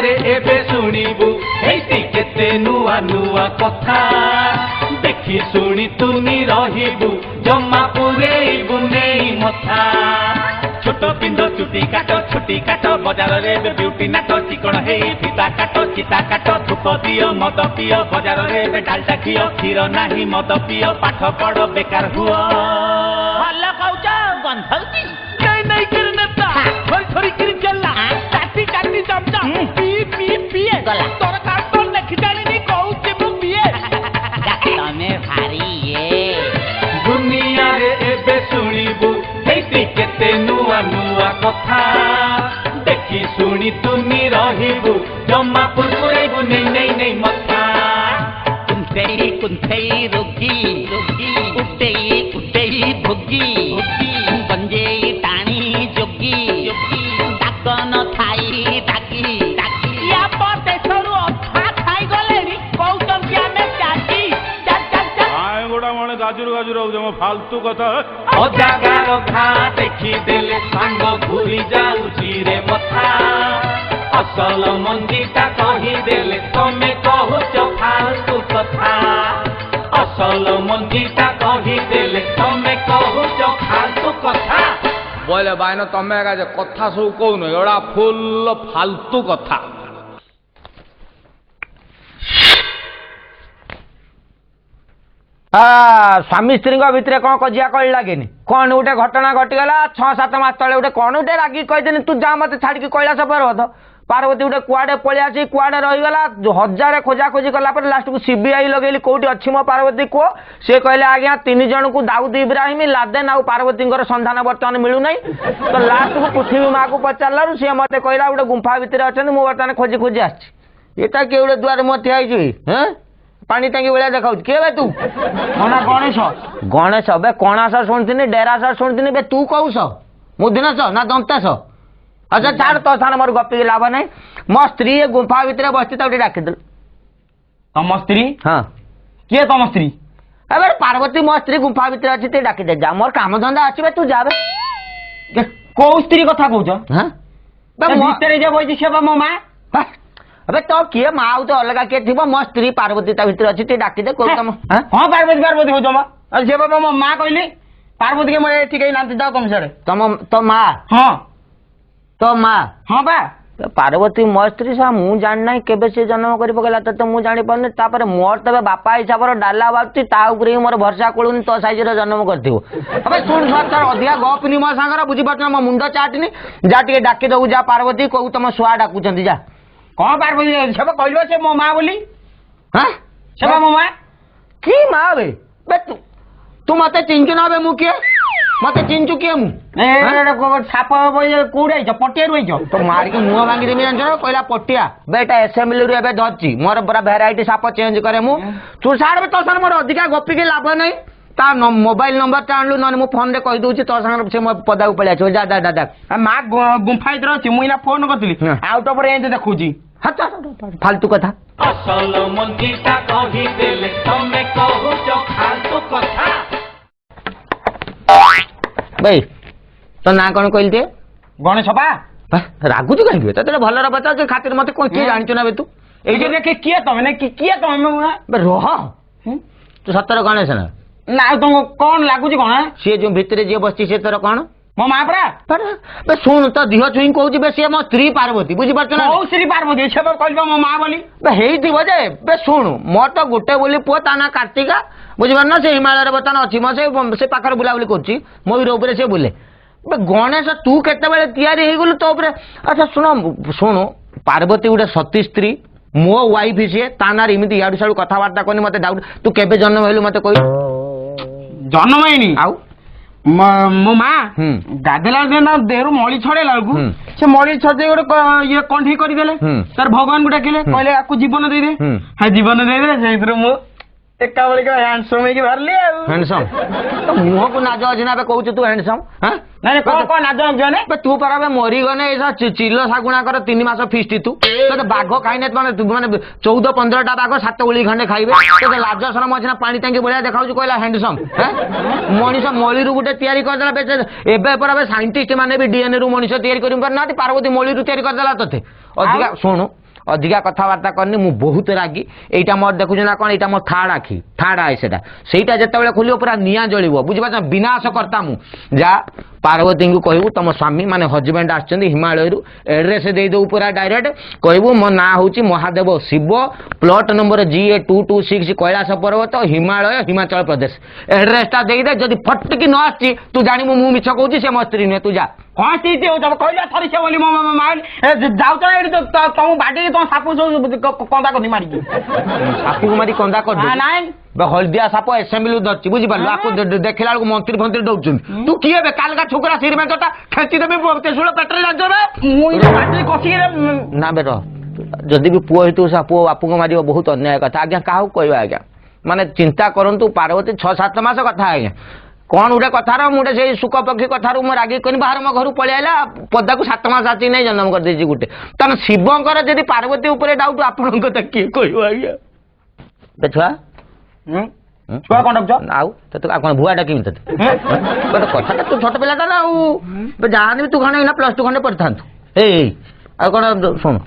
रे एबे सुनिबु हेती केते नुआ नुआ कथा देखी सुनी तुनी रहिबु जम्मा पुरेइबु नेई मथा छोट पिंड चुटी काट बजार रे ब्यूटी नाट चिकन हे फीता काट चिता काट धूप दियो मद पियो बजार रे डालटा खियो क्षीर नाही मद पियो पाठ पढ़ बेकार हुआ ଭଲ କହୁଛ ଗନ୍ଧଉଛି नहीं कर नेता थोड़ी थोड़ी कर चलला काटी काटी चमचा पी पी पिए गला। तोर काट लिखि जानी नहीं कहूची मु पिए ତମେ ଭାରି ଇଏ दुनिया रे एबे सुनिबु हेती केते नुआ नुआ कथा देखी सुनी तुनी रहिबु जम्मा पुरेइबु नेई मथा कुंथई रोगी उठेई भोगी गंजेई टाणी जोगी डाक न खाई डाकी या पर देशरू अथा खाई गलेनी कहउचंती हमें चाची आए गोड़ा माने गाजुर गाजुर हो जमा फालतू कथा अजागार घा देखी देले सांग घूरी जाउची रे मथा असल मंदिटा कही देले तमे कहूच फालतू कथा असल मंदिटा कही देले तमे कहूच फालतू कथा बोले बाइन तमे कथा सब कौन एड़ा फुल फालतू कथा स्वामी स्त्री भितर कौन कजिया कल लगे कौन गोटे घटना घटीगला 6-7 मास तले गोटे कौन गोटे रागी कहीदेनी तू जा मत छाड़ी कैलाश पर्वत पार्वती गोटे कुआडे पलि आसी कुआडे रहीगला हजार खोजा खोजी कला लास्ट को सीबीआई लगेली कौटी अच्छी मो पार्वती कह सी कहले आज्ञा 3 जन को दाऊद इब्राहिम लादेन आउ पार्वती संधान बर्तमान मिलूना तो लास्ट को पृथ्वी माँ को पचारू सी मत कहला गोटे गुंफा भितर अच्छा मुझे बर्तमान खोजी खोजी आटा किए गोटे दुआर मुझे ठिया पानी टांगी भाया देखा किए बे तू मना गणेश गणेश बे कणास शुणी डेरास शुणी बे तू कौश मुदिनेश ना दंतेश अच्छा छाड़ तो स्थान मोर गपी लाभ ना मो स्त्री गुंफा भितर बस डाकिदेलु तम स्त्री हाँ किए तम स्त्री अबे पार्वती मो स्त्री गुंफा भितर अच्छी डाकिदे जा मोर काम धंदा अच्छे तू जा को स्त्री कथा कहूच हाँ भितर जे बइछि से मो मां अबे तो किए माँ आउ तो अलग किए थी मो स्त्री पार्वती भितर अच्छी डाकिदे कौन तुम हाँ पार्वती पार्वती हो जमा अरे से बाबा मो मां कहली पार्वती के मोरे ठीक नांती जाओ तुम सड़े तुम तो माँ हाँ तो माँ हाँ बा पार्वती मो स्त्री सा मु जाना केबे से जन्म कर पकेला तो मुझे जानी पारनी तापर मोर तबे बापा हिसाब डाला बाबी ता उपरे मोर भरसा कलुनी तो साइज जन्म करथिबो अबे सुन सर अधिका गपनी मो सांगर बुझी पारछ मो मुंड चाटनी जा टिके डाकी दऊ जा पार्वती कहू तुम सुआ डाकुचंती जा कौन पार्वती सब कहलो से मो मां बोली हां सब मो मां की मां बे बे तू मते चिंचु ना बे मु के मते चिंचु के मु ए साप कोड़े पटिया रुई तो मार के मुंह भांगी देमी जान कहला पटिया बेटा असेंबली रे बे धरची मोर बड़ा वैरायटी साप चेंज करे मु तू साड़ बे तो सन मोर अधिका गपी के लाभ नहीं ता मोबाइल नंबर टाणलु न मु फोन रे कहि दउची तो संग से मो पदा को पळिया छ जा जा जा मां गुंफा इधर अछि मुइना फोन करतली आउट ऑफ रेंज देखुची हटा फालतू कथा असल मंदिटा कही देले तमे कहूच फालतू कथा भाई तो ना कौन कहल थे गणेश बा रागुच कहीं तो भल बचा खातिर मत कौन किए जानी ना बे तू ये देखे किए तमे किए तमे रह तू सतर गणेश ना ना तुमको कौन लागुची कौन सी जो भितर जी बस सी तोर कौन मो मां परा बे सुन तो दिह छुई कहूँ बे सी मो स्त्री पार्वती बुझी पार्छ ना कौ श्री पार्वती से कहल मो मां बोली बे हेइथिबो जे बे सुन मोर तो गोटे बोली पुओ ता ना कार्तिका बुझिपार ना से हिमालय बर्तमान अच्छी मो से पाखर बुलाबुली कर मयूर उपरे से बुले बे गणेश तू केतेबेले तैयारी हो गलु तो उपरे अच्छा शुणु पार्वती गोटे सती स्त्री मो वाइफ सी ता ना इमिति याडू साडू कथबार्ता करनी मते डाउट तू केबे जन्म हेलु मते कहि जन्म हैनी आउ मो मां गाधेला देना देहरु मळी छड़ेला को से मळी छड़े गोटे ये कंठी करि देले तार भगवान गुडा केले कहले आकु जीवन दे दे हां जीवन दे दे सेइतर मो एका बळी का हैंडसम की भरले हैंडसम तो मुह को नाज अजना बे कहू तू हैंडसम हां नहीं कौन नाज जने बे तू पर बे मरी गने ऐसा चिल्लो सागुणा कर 3 मास फीस्ट तू तो बाघ खाइने माने 14-15 टा बाघ 7 उली खंडे खाइबे तो लाज शरम अछना पानी टांगी बळिया देखाउ कहला हैंडसम हां मनीष मळी रु गुटे तयारी कर देला बे एबे पर बे साइंटिस्ट माने भी डीएनए रु मनीष तयारी करि पर ना पार्वती मळी रु तयारी कर देला तते अधिका सुनु ଅଧିକା କଥାବାର୍ତ୍ତା କରିନି ମୁଁ ବହୁତ ରାଗି ଏଇଟା ମୋର ଦେଖୁଛୁ ନା କ'ଣ ଏଇଟା ମୋ ଥାର୍ଡ ଆଖି ଥାର୍ଡ ଆଇ ସେଇଟା ଯେତେବେଳେ ଖୋଲିବ ପୁରା ନିଆଁ ଜଳିବ ବୁଝିପାରୁଛ ବିନାଶ କର୍ତ୍ତା ମୁଁ ଯା ପାର୍ବତୀଙ୍କୁ କହିବୁ ତମ ସ୍ୱାମୀ ମାନେ ହଜବେଣ୍ଡ ଆସିଛନ୍ତି ହିମାଳୟରୁ ଏଡ୍ରେସ୍ ଦେଇଦେବୁ ପୁରା ଡାଇରେକ୍ଟ କହିବୁ ମୋ ନାଁ ହେଉଛି Mahadev Shiva plot number GA226 Kailash ପର୍ବତ ହିମାଳୟ ହିମାଚଳ ପ୍ରଦେଶ ଏଡ୍ରେସଟା ଦେଇଦେ ଯଦି ଫଟିକି ନ ଆସିଛି ତୁ ଜାଣିବୁ ମୁଁ ମିଛ କହୁଛି ସେ ମୋ ସ୍ତ୍ରୀ ନୁହେଁ ତୁ ଯା କଣ ସ୍ଥିତି ହଉଛ କହିଲେ ଥରିଛ ବୋଲି ମୋ ଯାଉଛ ଏଠି ତମ ବାଟିକି ତମ ସାପ ସବୁ କନ୍ଦା କରି ମାରିକି ସାପକୁ ମାରି କନ୍ଦା କରିଦେ ନାଇଁ ହଳଦିଆ ସାପ ଏସେମ୍ବଲି ଧରିଛି ବୁଝିପାରିଲୁ ଆକୁ ଦେଖିଲା ବେଳକୁ ମନ୍ତ୍ରୀ ଫନ୍ତ୍ରୀ ଦଉଛନ୍ତି ତୁ କିଏ ବେ କାଲକା ଛୁକୁରା ଶ୍ରୀମେଞ୍ଚଟା ଖେଚିଦେବି ତେସୁଳ ପେଟରେ ଜାଣିଛ ମୁଁ ବାଟିକି କଷିକି ନା ବେ ରହ ଯଦି ବି ପୁଅ ହେଇଥିବ ସେ ପୁଅ ବାପୁଙ୍କୁ ମାରିବ ବହୁତ ଅନ୍ୟାୟ କଥା ଆଜ୍ଞା କାହାକୁ କହିବା ଆଜ୍ଞା ମାନେ ଚିନ୍ତା କରନ୍ତୁ ପାର୍ବତୀ 6-7 ମାସ କଥା ଆଜ୍ଞା କଣ ଗୋଟେ କଥାର ମୁଁ ଗୋଟେ ସେଇ ସୁଖ ପକ୍ଷୀ କଥାରୁ ମୁଁ ରାଗି କରି ବାହାର ମୋ ଘରୁ ପଳେଇ ଆଇଲା ପଦାକୁ 7 ମାସ ଆସିକି ନେଇ ଜନ୍ମ କରିଦେଇଛି ଗୋଟେ ତେଣୁ ଶିବଙ୍କର ଯଦି ପାର୍ବତୀ ଉପରେ ଡାଉଟ ଆପଣଙ୍କ କଥା କିଏ କହିବ ଆଜ୍ଞା ଛୁଆ ଛୁଆ କଣ ଡାକୁଛ ଆଉ ତତେ କଣ ଭୁଆଟା କେମିତି ତତେ କଥାଟା ତୁ ଛୋଟ ପିଲାଟା ନା ଆଉ ଯାହାନି ତୁ ଖଣ୍ଡେ +2 ଖଣ୍ଡେ ପଢିଥାନ୍ତୁ ଏଇ ଆଉ କଣ ଶୁଣୁ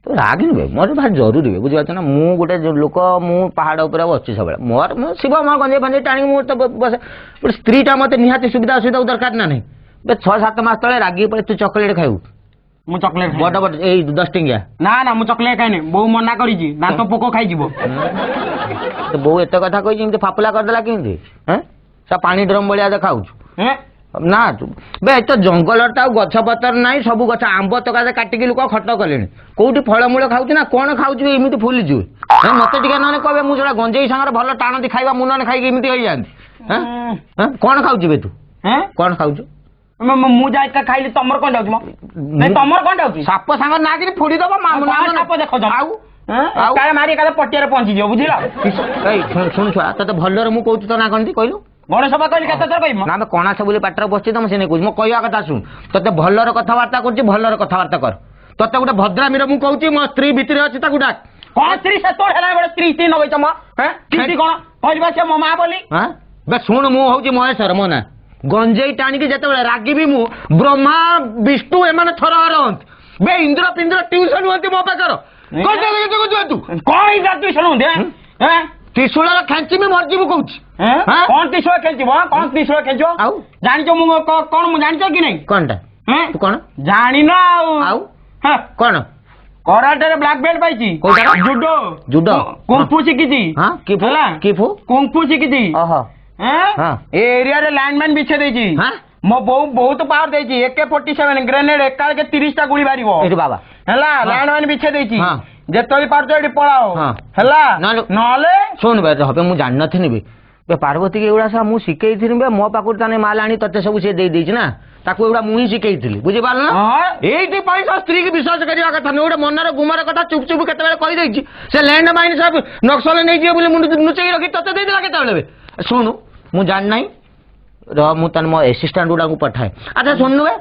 ତୁ ରାଗିନି ବେ ମୋର ଭାରି ଜରୁରୀ ବେ ବୁଝିପାରୁଛ ନା ମୁଁ ଗୋଟେ ଲୋକ ମୁଁ ପାହାଡ଼ ଉପରେ ବସିଛି ସବୁବେଳେ ମୋର ମୁଁ ଶିବ ମୋ ଗଞ୍ଜେଇ ଫଞ୍ଜେଇ ଟାଣିକି ମୁଁ ତ ବସେ ଗୋଟେ ସ୍ତ୍ରୀଟା ମୋତେ ନିହାତି ସୁବିଧା ଅସୁବିଧା ଦରକାର ନା ନାହିଁ ବେ 6-7 ମାସ ତଳେ ରାଗିକି ପଳେଇ ତୁ ଚକୋଲେଟ୍ ଖାଇବୁ ମୁଁ ଚକୋଲେଟ୍ ବଡ଼ ବଡ଼ ଏଇ 10 ଟଙ୍କିଆ ନା ନା ମୁଁ ଚକୋଲେଟ୍ ଖାଇନି ବୋଉ ମନା କରିଛି ଦାନ୍ତ ପୋକ ଖାଇଯିବ ତ ବୋଉ ଏତେ କଥା କହିଛି ଏମିତି ଫାପୁଲା କରିଦେଲା କେମିତି ସେ ପାଣି ଡ୍ରମ୍ ଭଳିଆ ଦେଖାଉଛୁ ନା ବେ ତ ଜଙ୍ଗଲଟା ଆଉ ଗଛ ପତ୍ର ନାହିଁ ସବୁ ଗଛ ଆମ୍ବ ତକାରେ କାଟିକି ଲୋକ ଖଟ କଲେଣି କୋଉଠି ଫଳମୂଳ ଖାଉଛି ନା କଣ ଖାଉଛି ଏମିତି ଫୁଲିଛୁ ମତେ ଟିକେ ନହେଲେ କହିବେ ମୁଁ ଯୋଉଟା ଗଞ୍ଜେଇ ସାଙ୍ଗରେ ଭଲ ଟାଣନ୍ତି ଖାଇବା ମୁଁ ନହେଲେ ଖାଇକି ଏମିତି ହେଇଯାନ୍ତି କଣ ଖାଉଛି ବେ ତୁ କଣ ଖାଉଛୁ ମୁଁ ଯାଇ ଖାଇଲି ତମର କଣ ଯାଉଛି ତମର କଣ ଯାଉଛି ସାପ ସାଙ୍ଗରେ ନା କିଛି ଫୋଡ଼ିଦବ ସାପ ଦେଖ ଆଉ କାଳେ ମାରି କାଳେ ପଟିଆରେ ପହଞ୍ଚିଯିବ ବୁଝିଲ ଶୁଣୁ ଛୁଆ ତତେ ଭଲରେ ମୁଁ କହୁଛି ତ ନା କଣ କହିଲୁ ଗଣେଶ ସଭା କହିଲି କେତେ ଥର କହିବି ନା ଆମେ କଣାସ ବୋଲି ପାଟରେ ବସିଛି ତ ମୁଁ ସେ କହୁଛି ମୋ କହିବା କଥା ଶୁଣ ତତେ ଭଲରେ କଥାବାର୍ତ୍ତା କରୁଛି ଭଲରେ କଥାବାର୍ତ୍ତା କର ତତେ ଗୋଟେ ଭଦ୍ରାମୀର ମୁଁ କହୁଛି ମୋ ସ୍ତ୍ରୀ ଭିତରେ ଅଛି ତାକୁ ଡାକ କଣ ସ୍ତ୍ରୀ ସେତେବେଳେ ହେଲା ଗୋଟେ ସ୍ତ୍ରୀ ନଗେଇଛ ମୋ କଣ କହିବା ସେ ମୋ ମା ବୋଲି ବେ ଶୁଣ ମୁଁ ହଉଛି ମହେଶ୍ୱର ମୋ ନା ଗଞ୍ଜେଇ ଟାଣିକି ଯେତେବେଳେ ରାଗିବି ମୁଁ ବ୍ରହ୍ମା ବିଷ୍ଣୁ ଏମାନେ ଥର ହରନ୍ତି ବେ ଇନ୍ଦ୍ର ପିନ୍ଦ୍ର ଟ୍ୟୁସନ ହୁଅନ୍ତି ମୋ ପାଖର କଣ ଇନ୍ଦ୍ର ଟ୍ୟୁସନ ହୁଅନ୍ତି ତ୍ରିଶୂଳର ଖେଞ୍ଚିବି ମରିଯିବୁ କହୁଛି କଣ ତ୍ରିଶୂଳ ଖେଞ୍ଚିବ କଣ ତ୍ରିଶୂଳ ଖେଞ୍ଚିବ ଆଉ ଜାଣିଛ ମୁଁ କଣ ମୁଁ ଜାଣିଛ କି ନାଇଁ କଣଟା କଣ ଜାଣିନ ଆଉ କଣ କରାଟେରେ ବ୍ଲାକ୍ ବେଲ୍ଟ ପାଇଛି ଜୁଡୋ ଜୁଡୋ କୁଂଫୁ ଶିଖିଛି କୁଂଫୁ ଶିଖିଛି ଏ ଏରିଆରେ ଲାଇନମ୍ୟାନ ବିଛେଇ ଦେଇଛି ମୋ ବୋଉ ବହୁତ ପାୱାର ଦେଇଛି AK-47 ଗ୍ରେନେଡ୍ ଏକାବେଳେ 30ଟା ଗୁଳି ବାହାରିବ ବାବା ହେଲା ଲାଇନମ୍ୟାନ ବିଛେଇ ଦେଇଛି ଯେତେବେଳେ ପାରୁଛ ଏଠି ପଳାଅ ହେଲା ନହେଲେ ଶୁଣ ଏବେ ମୁଁ ଜାଣିନଥିଲି ବେ ପାର୍ବତୀ ଏଗୁଡ଼ା ସବୁ ମୁଁ ଶିଖେଇଥିଲି ବେ ମୋ ପାଖରୁ ତାନେ ମାଲ ଆଣି ତତେ ସବୁ ସେ ଦେଇଦେଇଛି ନା ତାକୁ ଏଗୁଡ଼ା ମୁଁ ହିଁ ଶିଖେଇଥିଲି ବୁଝିପାରିଲ ନା ଏଇଥିପାଇଁ ସ୍ତ୍ରୀକି ବିଶ୍ୱାସ କରିବା କଥା ନୁହେଁ ଗୋଟେ ମନର ଗୁମର କଥା ଚୁପ୍ ଚୁପ୍ କେତେବେଳେ କହିଦେଇଛି ସେ ଲ୍ୟାଣ୍ଡ ମାଇନ୍ ସବୁ ନକ୍ସଲ ନେଇଯିବ ବୋଲି ମୁଁ ଲୁଚେଇ ରଖି ତତେ ଦେଇଦେଲା କେତେବେଳେ ଶୁଣୁ ମୁଁ ଜାଣିନାହିଁ ରହ ମୁଁ ତାହେଲେ ମୋ ଆସିଷ୍ଟାଣ୍ଟ ଗୁଡ଼ାକୁ ପଠାଏ ଆଚ୍ଛା ଶୁଣୁ ବେ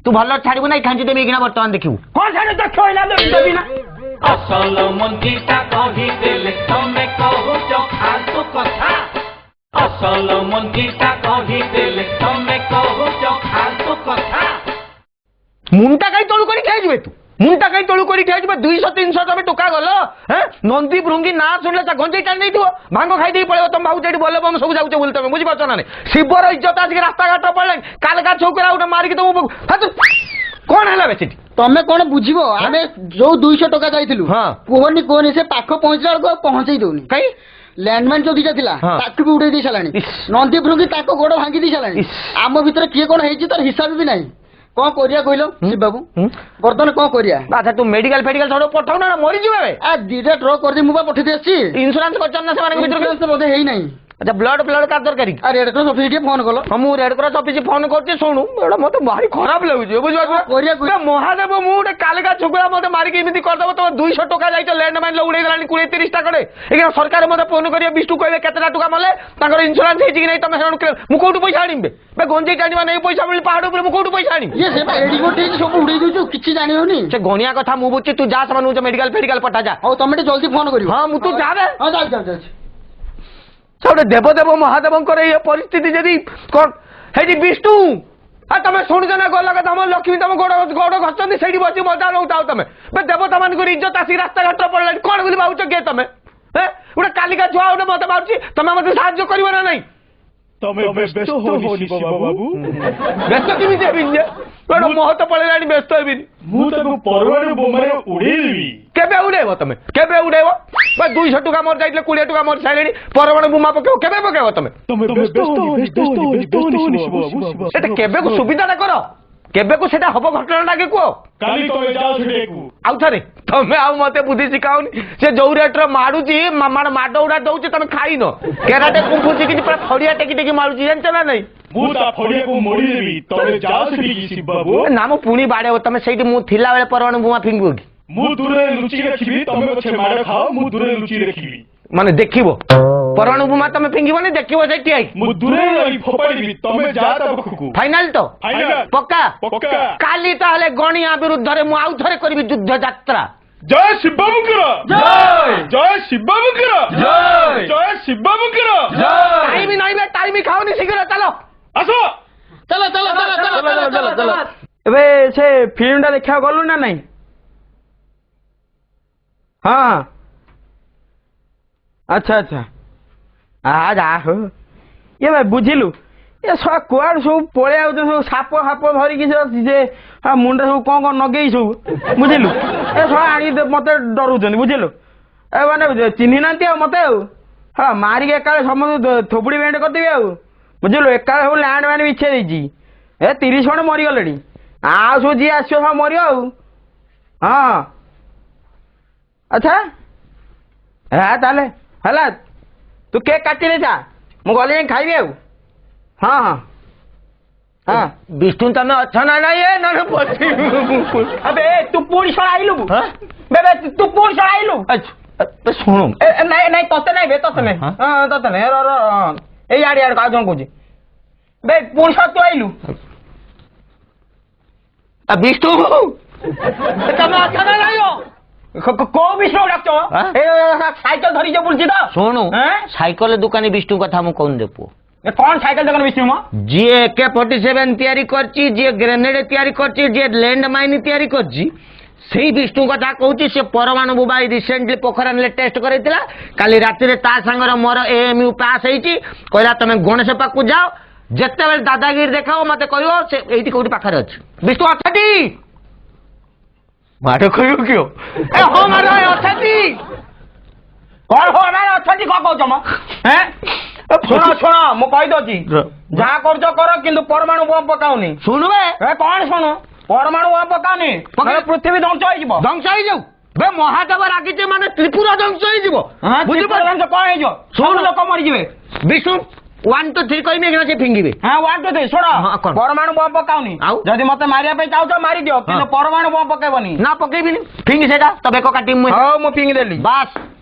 ତୁ ଭଲ ଛାଡ଼ିବୁ ନା ଖାଞ୍ଚି ଦେବି ଏଇଖିଣା ବର୍ତ୍ତମାନ ଦେଖିବୁ କଣ ଛାଡ଼ି ଦେବି ନା ଅସଲ ମଞ୍ଜିଟା କହିଦେଲେ ତମେ କହୁଛ ଖାନ୍ତୁ କଥା ଅସଲ ମଞ୍ଜିଟା କହିଦେଲେ ତମେ କହୁଛ ଖାନ୍ତୁ କଥା ମୁଣ୍ଡଟା କାଇଁ ତଳୁ କରି ଠିଆଯିବେ ତୁ ମୁଣ୍ଡଟା କାଇଁ ତଳୁ କରି ଠିଆଯିବେ 200-300 ତମେ ଟୋକା ଗଲ ନନ୍ଦୀ ଭୃଙ୍ଗି ନା ଶୁଣିଲେ ତା ଗଞ୍ଜେଇ ଟାଣି ନେଇଥିବ ଭାଙ୍ଗ ଖାଇଦେଇ ପଳେଇବ ତମେ ଭାବୁଛ ଏଠି ଭଲ ବମ ସବୁ ଯାଉଛ ବୋଲି ତମେ ବୁଝିପାରୁଛ ନା ଶିବର ଇଜ୍ଜତ ଆସିକି ରାସ୍ତାଘାଟ ପଳେଇ କାଲକା ଛଉକରା ଗୋଟେ ମାରିକି ତମକୁ କଣ ହେଲା ବେ ସେଠି ତମେ କଣ ବୁଝିବ ଆମେ ଯୋଉ 200 ଟଙ୍କା ଯାଇଥିଲୁ କୁହନି ସେ ପାଖ ପହଞ୍ଚିଲା ବେଳକୁ ପହଞ୍ଚେଇ ଦଉନି କାଇଁ ଲ୍ୟାଣ୍ଡମାଇନ ଯୋଉ ଦିଟା ଥିଲା ତାକୁ ବି ଉଡେଇ ଦେଇ ସାରିଲାଣି ନନ୍ଦୀ ଭୃଙ୍ଗି ତାଙ୍କ ଗୋଡ ଭାଙ୍ଗି ଦେଇ ସାରିଲାଣି ଆମ ଭିତରେ କିଏ କଣ ହେଇଛି ତାର ହିସାବ ବି ନାହିଁ କଣ କରିବା କହିଲ ଶିବାବୁ ବର୍ତ୍ତମାନ କଣ କରିବା ଆଚ୍ଛା ତୁ ମେଡିକାଲ ଫେଡିକାଲ ସବୁ ପଠାଉ ନା ମରିଯିବେ ଦିଟା ଟ୍ରକ୍ କରିଦେଇ ମୁଁ ବା ପଠେଇ ଦେଇ ଆସିଛି ଇନ୍ସୁରାନ୍ସ କରିଛନ୍ତି ନା ସେମାନଙ୍କ ଭିତରେ ବୋଧେ ହେଇନାହିଁ আচ্ছা ব্লড ব্লড কার দরকার রেড ক্রস অফিস টিকে ফোন কল মু রেড ক্রস অফিস ফোন করছি শুণু এটা মতো ভারি খারাপ লাগুছে বুঝিপারছ মহাদেব মু গোটে কালকা ছুকুড়া মতো মারিকি এমনি করদেব তোমার 200 টাকা যাইছ ল্যান্ড মাইন উড়াই দেলানি 20-30টা করে এখানে সরকার মতো ফোন করিয়া বিষ্ণু কইবে কেতটা টাকা মলে তাঙ্কর ইন্স্যুরেন্স হইছি কি নাই তুমি সেটা মু কোটু পয়সা আনিবে বে গঞ্জেই টানিবা নাই পয়সা মিলি পাহাড় উপরে মু কোটু পয়সা আনি ইয়ে সে বা এডি গোটে সব উড়াই দিছু কিছু জানি হনি সে গনিয়া কথা মু বুঝছি তুই যা সমান মেডিকাল ফেডিকাল পঠা যা ও তুমি জলদি ফোন করিব হ্যাঁ মু তো যাবে হ্যাঁ যাও যাও যাও ଗୋଟେ ଦେବଦେବ ମହାଦେବଙ୍କର ଏ ପରିସ୍ଥିତି ଯଦି ହେଠି ବିଷ୍ଣୁ ତମେ ଶୁଣୁଛ ନା ଗଲ କଥା ତମ ଲକ୍ଷ୍ମୀ ତମ ଗୋଡ ଗୋଡ ଘଷଛନ୍ତି ସେଇଠି ବସି ମଜା ନଉଥାଉ ତମେ ଦେବତା ମାନଙ୍କର ଇଜ୍ଜତ ଆସିକି ରାସ୍ତା ଘାଟରେ ପଡିଲାଣି କଣ ବୋଲି ଭାବୁଛ କିଏ ତମେ ଗୋଟେ କାଲିକା ଛୁଆ ଗୋଟେ ମତେ ମାରୁଛି ତମେ ମତେ ସାହାଯ୍ୟ କରିବ ନା ନାଇଁ ତମେ ବ୍ୟସ୍ତ ହୋନି ଶିବ ବାବୁ ବ୍ୟସ୍ତ କେମିତି ହେବିନି ଯେ ଗୋଟେ ମହତ ପଳେଇଲାଣି ବ୍ୟସ୍ତ ହେବିନି ମୁଁ ତାକୁ ପରମାଣୁ ବୋମାରେ ଉଡେଇବି କେବେ ଉଡେଇବ ତମେ କେବେ ଉଡେଇବ 200 ଟଙ୍କା ମୋର ଯାଇଥିଲେ 20 ଟଙ୍କା ମୋର ସାଇଲେଣି ପରମାଣୁ ବୋମା ପକେଇବ କେବେ ପକେଇବ ତମେ ବ୍ୟସ୍ତ ହୋନି ଶିବ ବାବୁ ଏଟା କେବେକୁ ସୁବିଧାଟା କର କେବେକୁ ସେଟା ହବ ଘଟଣାଟା କି କୁହ କାଲି ତମେ ଯାଅ ସେଠକୁ ଆଉ ଥରେ ତମେ ଆଉ ମତେ ବୁଦ୍ଧି ଶିଖାଉନି ସେ ଯୋଉ ରେଟ୍ର ମାଡୁଛି ମାଡ ଉଡା ଦଉଛି ତମେ ଖାଇନ କେରାଟେ କୁମ୍ଫୁ ଶିଖିଛି ପୁରା ଫଡିଆ ଟେକି ଟେକି ମାରୁଛି ଜାଣିଛ ନା ନାଇଁ ମୁଁ ତା ଫଡିଆକୁ ମୋଡିଦେବି ତମେ ଯାଅ ସେଠିକି ଶିବ ବାବୁ ନା ମୁଁ ପୁଣି ବାଡେଇବ ତମେ ସେଇଠି ମୁଁ ଥିଲା ବେଳେ ପରମାଣୁ ବୋମା ଫିଙ୍ଗିବ କି ମୁଁ ଦୂରରେ ଲୁଚି ରଖିବି ତମେ ପଛେ ମାଡ ଖାଅ ମୁଁ ଦୂରରେ ଲୁଚି ରଖିବି ମାନେ ଦେଖିବ ପରମାଣୁ ବୋମା ତମେ ଫିଙ୍ଗିବନି ଦେଖିବ ସେଠି ମୁଁ ଦୂରରେ ରହି ଫୋପାଡ଼ିବି ତମେ ଯାଅ ତା ପାଖକୁ ଫାଇନାଲ ତ ଫାଇନାଲ ପକ୍କା ପକ୍କା କାଲି ତାହେଲେ ଗଣିଆ ବିରୁଦ୍ଧରେ ମୁଁ ଆଉ ଥରେ କରିବି ଯୁଦ୍ଧ ଯାତ୍ରା ଜୟ ଶିବ ବାବୁଙ୍କର ଜୟ ଜୟ ଶିବ ବାବୁଙ୍କର ଜୟ ଜୟ ଶିବ ବାବୁଙ୍କର ଟାଇମ ନାହିଁ ବେ ଟାଇମ ଖାଉନି ଶୀଘ୍ର ଚାଲ ଆସ ଚାଲ ଚାଲ ଚାଲ ଚାଲ ଚାଲ ଏବେ ସେ ଫିଲ୍ମଟା ଦେଖିବାକୁ ଗଲୁ ନା ନାଇଁ ହଁ ଆଚ୍ଛା ଆଚ୍ଛା ଯା ହଉ ଇଏ ଭାଇ ବୁଝିଲୁ ଏ ସବୁ କୁଆଡେ ସବୁ ପଳେଇ ଆଉଛନ୍ତି ସବୁ ସାପ ଫାପ ଧରିକି ସେ ମୁଣ୍ଡରେ ସବୁ କଣ କଣ ନଗେଇ ସବୁ ବୁଝିଲୁ ଏ ସବୁ ଆଣିକି ମତେ ଡରୁଛନ୍ତି ବୁଝିଲୁ ଏ ମାନେ ଚିହ୍ନି ନାହାନ୍ତି ଆଉ ମତେ ଆଉ ହଁ ମାରିକି ଏକାଳେ ସମସ୍ତେ ଥୋପୁଡ଼ି ବେଣ୍ଡ କରିଦେବି ଆଉ ବୁଝିଲୁ ଏକାଳେ ସବୁ ଲ୍ୟାଣ୍ଡ ମ୍ୟାଣ୍ଡ ବିଛେଇ ଦେଇଛି ଏ 30 ଖଣ୍ଡେ ମରିଗଲେଣି ଆଉ ସବୁ ଯିଏ ଆସିବ ସବୁ ମରିବ ଆଉ ହଁ ଆଚ୍ଛା ତାହେଲେ ହେଲା ତୁ କେକ୍ କାଟି ଦେଇଥା ମୁଁ ଗଲେ ଯାଇ ଖାଇବି ଆଉ ହଁ ହଁ ହଁ ବିଷ୍ଣୁ ତମେ ଅଛ ନା ନାଇଁ ଆବେ ତୁ ପୁଣି ଶଳା ଆଇଲୁ ବେ ତୁ ପୁଣି ଶଳା ଆଇଲୁ ଶୁଣୁ ନାଇଁ ନାଇଁ ତତେ ନାଇଁ ବେ ତତେ ନାଇଁ ହଁ ତତେ ନାଇଁ ଏଇ ଆଡେ ଆଡେ ଆଉ ଜଣ କହୁଛି ବେ ପୁଣି ଶଳା ତୁ ଆଇଲୁ ବିଷ୍ଣୁ ତମେ ଅଛ ନା ନାଇଁ କୋଉ ବିଷ୍ଣୁ ଡାକ୍ତ ସାଇକେଲ ଧରିକି ବୁଲୁଛି ତ ଶୁଣୁ ସାଇକେଲ ଦୋକାନୀ ବିଷ୍ଣୁ କଥା ମୁଁ କହୁନି ଦେ ପୁଅ କଣ ସାଇକେଲ ଦୋକାନ ବିଷ୍ଣୁ ମ ଯିଏ AK-47 ତିଆରି କରିଛି ଯିଏ ଗ୍ରେନେଡ୍ ତିଆରି କରିଛି ଯିଏ ଲ୍ୟାଣ୍ଡ ମାଇନ୍ ତିଆରି କରିଛି ସେଇ ବିଷ୍ଣୁ କଥା କହୁଛି ସେ ପରମାଣୁ ବୋମା ରିସେଣ୍ଟଲି ପୋଖରାନରେ ଟେଷ୍ଟ କରିଥିଲା କାଲି ରାତିରେ ତା ସାଙ୍ଗରେ ମୋର AMU ପାସ୍ ହେଇଛି କହିଲା ତମେ ଗଣେଶ ପାଖକୁ ଯାଅ ଯେତେବେଳେ ଦାଦାଗିରି ଦେଖାଅ ମତେ କହିବ ସେ ଏଇଠି କୋଉଠି ପାଖରେ ଅଛି ବିଷ୍ଣୁ ଅଛନ୍ତି ମାଡ କହିବ କିଓ ଏ ହଁ ମାଡ ଅଛନ୍ତି କଣ ହୋ ମାନେ ଅଛନ୍ତି କଣ କହୁଛ ମ ଶୁଣ ଶୁଣ ମୁଁ କହିଦଉଛି ଯାହା କରୁଛ କର କିନ୍ତୁ ପରମାଣୁ ବମ୍ ପକାଉନି ଶୁଣୁ ବେ କଣ ଶୁଣୁ ପରମାଣୁ ବମ୍ ପକାଉନି ପୃଥିବୀ ଧ୍ୱଂସ ହେଇଯିବ ଧ୍ୱଂସ ହେଇଯାଉ ବେ ମହାଦେବ ରାଗିଛି ମାନେ ତ୍ରିପୁରା ଧ୍ୱଂସ ହେଇଯିବ ବୁଝିପାରୁଛ କଣ ହେଇଯିବ ସବୁ ଲୋକ ମରିଯିବେ ବିଷ୍ଣୁ 1 2 3 କହିବି ଏଇନା ସେ ଫିଙ୍ଗିବେ ହଁ 1 2 3 ଶୁଣ ପରମାଣୁ ବମ୍ ପକାଉନି ଆଉ ଯଦି ମତେ ମାରିବା ପାଇଁ ଚାହୁଁଛ ମାରିଦିଅ କିନ୍ତୁ ପରମାଣୁ ବମ୍ ପକେଇବନି ନା ପକେଇବିନି ଫିଙ୍ଗି ସେଇଟା ତ ବେକ କାଟି ହଉ ମୁଁ ଫିଙ୍ଗି ଦେଲି ବାସ୍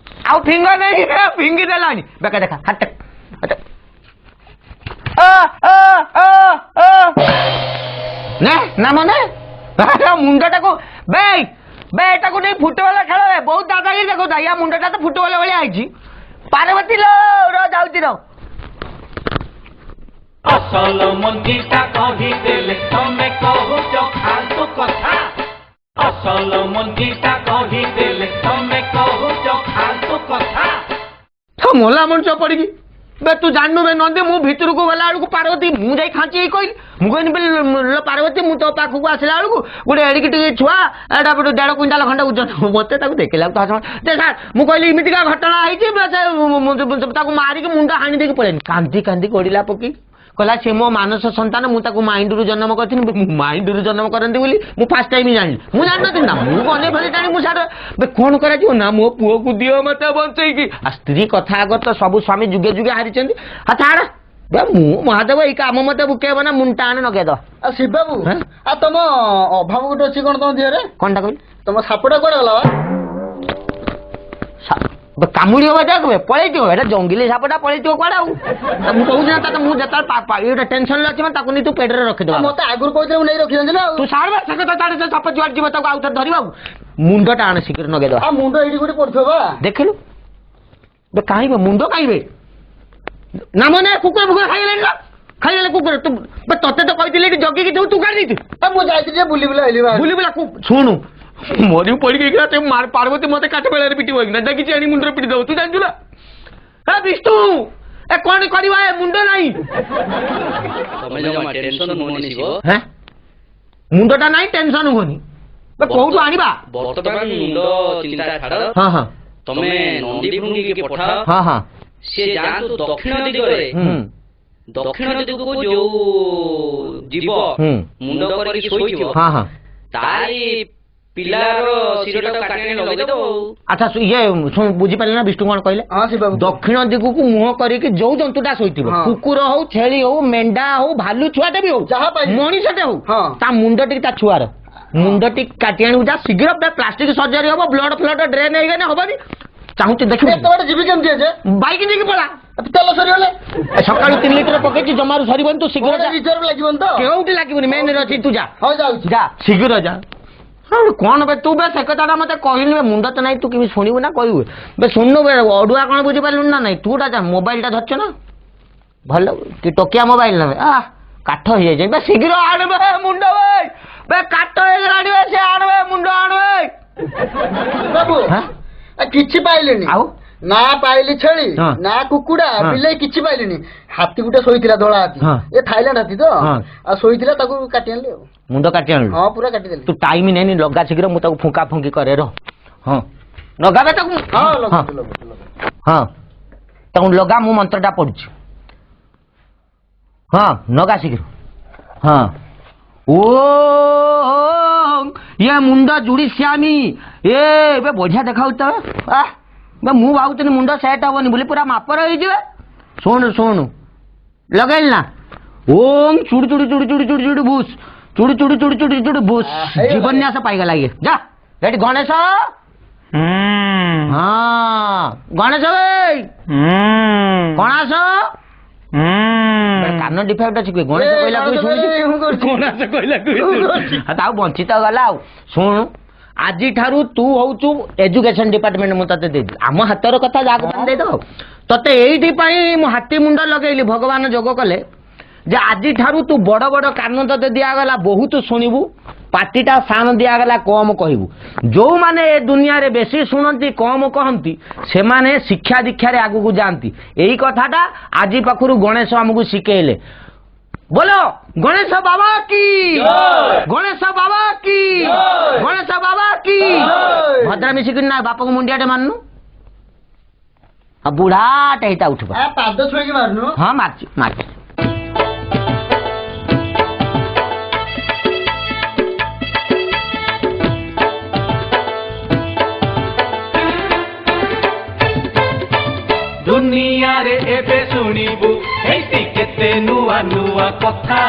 ଆଉ ଫିଙ୍ଗ ନାହିଁ ଫିଙ୍ଗି ଦେଲାନି ବେକ ଦେଖା ହାତ ନା ମାନେ ମୁଣ୍ଡଟାକୁ ବେ ଏଟାକୁ ନେଇ ଫୁଟବଲ ଖେଳ ବହୁତ ଦାଦାଗିରି ଦେଖୁଥା ୟା ମୁଣ୍ଡଟା ତ ଫୁଟବଲ ଭଳିଆ ହେଇଛି ପାର୍ବତୀ ର ଯାଉଛି ର ଅସଲ ମଞ୍ଜିଟା କହିଦେଲେ ତମେ କହୁଛ ଫାଲତୁ କଥା ଅସଲ ମଞ୍ଜିଟା କହିଦେଲେ ତମେ କହୁଛ ଫାଲତୁ କଥା ମୋଲା ମଣିଷ ପଡିକି ବେ ତୁ ଜାଣିନୁ ବେ ନନ୍ଦୀ ମୁଁ ଭିତରକୁ ଗଲା ବେଳକୁ ପାର୍ବତୀ ମୁଁ ଯାଇ ଖାଞ୍ଚି ହେଇ କହିଲି ମୁଁ କହିଲି ପାର୍ବତୀ ମୁଁ ତୋ ପାଖକୁ ଆସିଲା ବେଳକୁ ଗୋଟେ ଏଡ଼ିକି ଟିକେ ଛୁଆ ଏଇଟା ଗୋଟେ 1.5 କୁଇଣ୍ଟାଲ ଖଣ୍ଡେ ଓଜନ ମତେ ତାକୁ ଦେଖିଲା ସାର୍ ମୁଁ କହିଲି ଏମିତିକା ଘଟଣା ହେଇଛି ତାକୁ ମାରିକି ମୁଣ୍ଡ ହାଣି ଦେଇକି ପଳେଇନି କାନ୍ଦି କାନ୍ଦି ଗଡ଼ିଲା ପକେଇ କହିଲା ସେ ମୋ ମାନସ ସନ୍ତାନ ମୁଁ ତାକୁ ମାଇଣ୍ଡରୁ ଜନ୍ମ କରିଥିଲି ମାଇଣ୍ଡରୁ ଜନ୍ମ କରନ୍ତି ବୋଲି ମୁଁ ଫାଷ୍ଟ ଟାଇମ ଜାଣିଲି ମୁଁ ଜାଣିନଥିଲି ନା ମୁଁ ଗନେ ଭଳି ଜାଣି ମୁଁ ସାର୍ କଣ କରାଯିବ ନା ମୋ ପୁଅକୁ ଦିଅ ମତେ ବଞ୍ଚେଇକି ସ୍ତ୍ରୀ କଥା ଆଗ ତ ସବୁ ସ୍ୱାମୀ ଯୁଗେ ଯୁଗେ ହାରିଛନ୍ତି ଛାଡ ମୁଁ ମହାଦେବ ଏଇ କାମ ମତେ ବୁକେଇବ ନା ମୁଣ୍ଡଟା ଆଣେ ନଗେଇଦବ ଶିବ ବାବୁ ଆଉ ତମ ଅଭାବ ଗୋଟେ ଅଛି କଣ ତମ ଦେହରେ କଣଟା କହିଲି ତମ ସାପଟା କୁଆଡେ ଗଲା କାମୁଡିବ ଦେଖ ପଳେଇଥିବ ଏଟା ଜଙ୍ଗଲି ସାପଟା ପଳେଇଥିବ କୁଆଡେ ଆଉ ମୁଁ କହୁଛି ନା ତାକୁ ମୁଁ ଯେତେବେଳେ ଟେନସନରେ ଅଛି ତାକୁ ନେଇ ତୁ ପେଟରେ ରଖିଦବା ମତେ ଆଗରୁ କହିଥିଲେ ମୁଁ ନେଇ ରଖିଥାନ୍ତି ନା ତୁ ସାର ସେ କଥା ଛାଡେ ସେ ସାପ ଯୁଆଡେ ଯିବ ତାକୁ ଆଉ ଥରେ ଧରିବା ମୁଣ୍ଡଟା ଆଣେ ଶୀଘ୍ର ନଗେଇଦବା ମୁଣ୍ଡ ଏଇଠି କୋଉଠି ପଡିଥିବ ବା ଦେଖିଲୁ କାହିଁବେ ମୁଣ୍ଡ କାହିଁବେ ନା ମାନେ କୁକୁର ଫୁକୁର ଖାଇଗଲେଣି ନା ଖାଇଗଲେ କୁକୁର ତତେ ତ କହିଥିଲି ଏଠି ଜଗିକି ଦେବୁ ତୁ କାଢି ଦେଇଛୁ ମୁଁ ଯାଇଥିଲି ଯେ ବୁଲି ବୁଲା ଆଇଲି ବୁଲି ବୁଲା ଶୁଣୁ ମରିବୁ ପଡିକି ପାର୍ବତୀ ମତେ କାଠ ବେଳାରେ ପିଟିବ କିନା ଦେଖିଛି ଆଣି ମୁଣ୍ଡରେ ପିଟି ଦବ ତୁ ଜାଣିଛୁ ନା ଏ ବିଷ୍ଣୁ ଏ କଣ କରିବା ଏ ମୁଣ୍ଡ ନାହିଁ ମୁଣ୍ଡଟା ନାହିଁ ଟେନସନ ହୁଅନି କୋଉଠୁ ଆଣିବା ବର୍ତ୍ତମାନ ମୁଣ୍ଡ ଚିନ୍ତା ଛାଡ ହଁ ହଁ ତମେ ନନ୍ଦୀ ଭୃଙ୍ଗିକି ପଠାଅ ହଁ ହଁ ସେ ଯାଆନ୍ତୁ ଦକ୍ଷିଣ ଦିଗରେ ଦକ୍ଷିଣ ଦିଗକୁ ଯୋଉ ଯିବ ମୁଣ୍ଡ କରିକି ଶୋଇଥିବ ହଁ ହଁ ତାରି ପିଲାର ଶିରଟା କାଟି ଆଣି ଲଗେଇଦବ। ଆଚ୍ଛା ଇଏ ବୁଝିପାରିଲେ ନା ବିଷ୍ଣୁ କଣ କହିଲେ ଦକ୍ଷିଣ ଦିଗକୁ ମୁହଁ କରିକି ଯୋଉ ଜନ୍ତୁଟା ଶୋଇଥିବ କୁକୁର ହଉ ଛେଳି ହଉ ମେଣ୍ଢା ହଉ ଭାଲୁ ଛୁଆଟେ ବି ହଉ ମଣିଷଟେ ହଉ ତା ମୁଣ୍ଡ ଟିକେ ତା ଛୁଆର ମୁଣ୍ଡ ଟିକେ କାଟି ଆଣିବୁ ଯା ଶୀଘ୍ର ପ୍ଲାଷ୍ଟିକ ସର୍ଜରୀ ହବ ବ୍ଲଡ ଫ୍ଲଡ ଡ୍ରେନ୍ ହେଇଗଲେ ହବନି ଚାହୁଁଛି ଦେଖିବୁ ଯିବି କେମିତି ଅଛି ବାଇକ୍ ନେଇକି ପଳା ତେଲ ସରିଗଲେ ସକାଳୁ 3 ଲିଟର ପକେଇଛି ଜମାରୁ ସରିବନି ତୁ ଶୀଘ୍ର ରିଜର୍ଭ ଲାଗିବନି ତ କେଉଁଠି ଲାଗିବନି ମେନ୍ ଅଛି ତୁ ଯା ହଉ ଯାଉଛି ଯା ଶୀଘ୍ର ଯା କଣ ବେ ତୁ ବେ ସେ କଥାଟା ମତେ କହିଲୁ ମୁଣ୍ଡ ତ ନାହିଁ ତୁ କେମିତି ଶୁଣିବୁ ନା କହିବୁ ବେ ଶୁଣୁ ବେ ଅଡୁଆ କଣ ବୁଝିପାରିଲୁ ନା ନାଇଁ ତୁଟା ଯା ମୋବାଇଲଟା ଧରିଛ ନା ଭଲ କି ଟୋକିଆ ମୋବାଇଲ ନେବେ କାଠ ହେଇଯାଇଛି ବେ ଶୀଘ୍ର ଆଣବେ ମୁଣ୍ଡ ବେ କାଠ ହେଇଗଲାଣି ବେ ସେ ଆଣବେ ମୁଣ୍ଡ ଆଣବେ ବାବୁ କିଛି ପାଇଲିନି ଆଉ ନା ପାଇଲି ଛେଳି ନା କୁକୁଡା ବିଲେଇ କିଛି ପାଇଲିନି ହାତୀ ଗୋଟେ ଶୋଇଥିଲା ଧଳା ହାତୀ ଏ ଥାଇଲାଣ୍ଡ ହାତୀ ତ ଆଉ ଶୋଇଥିଲା ତାକୁ କାଟି ଆଣିଲି ଆଉ ମୁଣ୍ଡ କାଟି ଆଣିଲୁ ହଁ ପୁରା କାଟିଦେଲି ତୁ ଟାଇମ ନେନି ଲଗା ଶୀଘ୍ର ମୁଁ ତାକୁ ଫୁଙ୍କା ଫୁଙ୍କି କରେ ର ହଁ ଲଗାବେ ତାକୁ ହଁ ତାକୁ ଲଗା ମୁଁ ମନ୍ତ୍ରଟା ପଢୁଛି ହଁ ଲଗା ଶୀଘ୍ର ହଁ ଓ ଇଏ ମୁଣ୍ଡ ଜୁଡି ଶ୍ୟାମୀ ଏବେ ବଢିଆ ଦେଖାଉଛି ତ ମୁଁ ଭାବୁଥିଲି ମୁଣ୍ଡ ସେଟ୍ ହବନି ବୋଲି ପୁରା ମାପର ହେଇଯିବେ ଶୁଣୁ ଶୁଣୁ ଲଗେଇଲି ନା ଓಂ ଚୁଡି ଚୁଡି ଚୁଡି ଚୁଡି ଚୁଡି ଚୁଡି ଭୁଷ ଚୁଡି ଚୁଡି ଚୁଡି ଚୁଡି ଚୁଡି ଭୁଷ ଜୀବନ୍ୟାସ ପାଇଗଲା ଇଏ ଯା ରେଡି ଗଣେଶ ହଁ ଗଣେଶ ଗଣେଶ କାନ ଡିଫେକ୍ଟ ଅଛି କି ଗଣେଶ କହିଲା ଗଣେଶ କହିଲା ତାଉ ବଞ୍ଚିତ ଗଲା ଆଉ ଶୁଣୁ ଆଜିଠାରୁ ତୁ ହଉଛୁ ଏଜୁକେସନ ଡିପାର୍ଟମେଣ୍ଟ ମୁଁ ତତେ ଦେଇଦେବି ଆମ ହାତର କଥା ଯାହାକୁ ତମେ ଦେଇଦବ ତତେ ଏଇଥିପାଇଁ ମୁଁ ହାତୀ ମୁଣ୍ଡ ଲଗେଇଲି ଭଗବାନ ଯୋଗ କଲେ ଯେ ଆଜିଠାରୁ ତୁ ବଡ ବଡ କାନ ତତେ ଦିଆଗଲା ବହୁତ ଶୁଣିବୁ ପାଟିଟା ସାନ ଦିଆଗଲା କମ କହିବୁ ଯୋଉମାନେ ଏ ଦୁନିଆରେ ବେଶୀ ଶୁଣନ୍ତି କମ କହନ୍ତି ସେମାନେ ଶିକ୍ଷା ଦୀକ୍ଷାରେ ଆଗକୁ ଯାଆନ୍ତି ଏଇ କଥାଟା ଆଜି ପାଖରୁ ଗଣେଶ ଆମକୁ ଶିଖେଇଲେ बोलो गणेश बाबा की गणेश बाबा की गणेश बाबा की भद्रा मिशिक ना बापा को मुंडियाटे माननु बुढ़ाटे हिता उठबा पाद छुईकी मारनु हां मारची मारची दुनिया रे एबे सुनिबु हेती केते नुआ नुआ कथा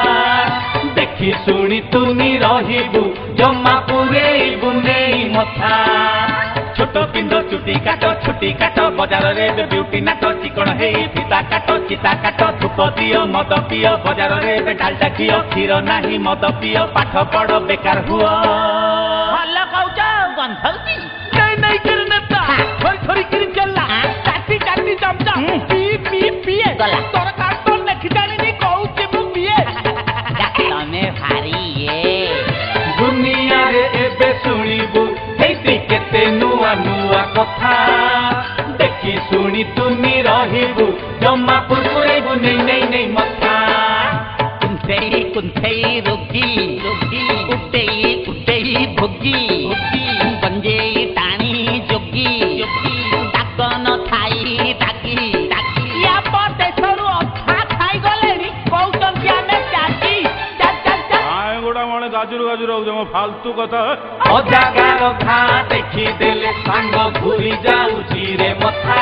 देखि सुनी तुनी रहिबु जम्मा पुरेइबु नेई मथा छोट पिंड चुटी काट बाजार रे ब्यूटी नाट चिकन हेई फीता काट चिता काट धूप दियो मद पियो बाजार रे डालटा घियो क्षीर नाही मद पियो पाठ पढ़ बेकार हुआ भल कहउछ गंधौती नहीं नहीं करनेता थोड़ी थोड़ी कर चलला काटी काटी चमचा पी पी पिए गला तोर कार्टून देखि जानी कहउछ मु पिए तमे भारी ये दुनिया रे एबे सुनिबु हेती केते नुआ नुआ कथा देखि सुनी तुनी रहिबु जम्मा पुरपुरेबु नहीं मथा कुंथई रोगी रोगी उठई भोगी पंजे टाणी जोगी जोगी डाक न खाई डाकी डाकी या पते सरू अखा खाई गलेनी कहउछन कि हमें चाची चल चल चल आए गोडा मणे गाजुर गाजुर हो जम फालतू कथा अजागार घा देखि देले सांग घुरी जाउची रे मथा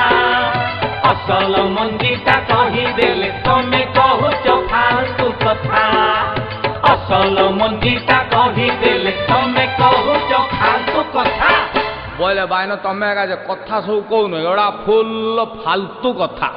असल मंदिटा कही देले तमे कहूच फालतू कथा असल मंदिटा कही देले तमे कहूच फालतू कथा बोले बायन तमे कथा सब कहून एड़ा फुल फालतू कथा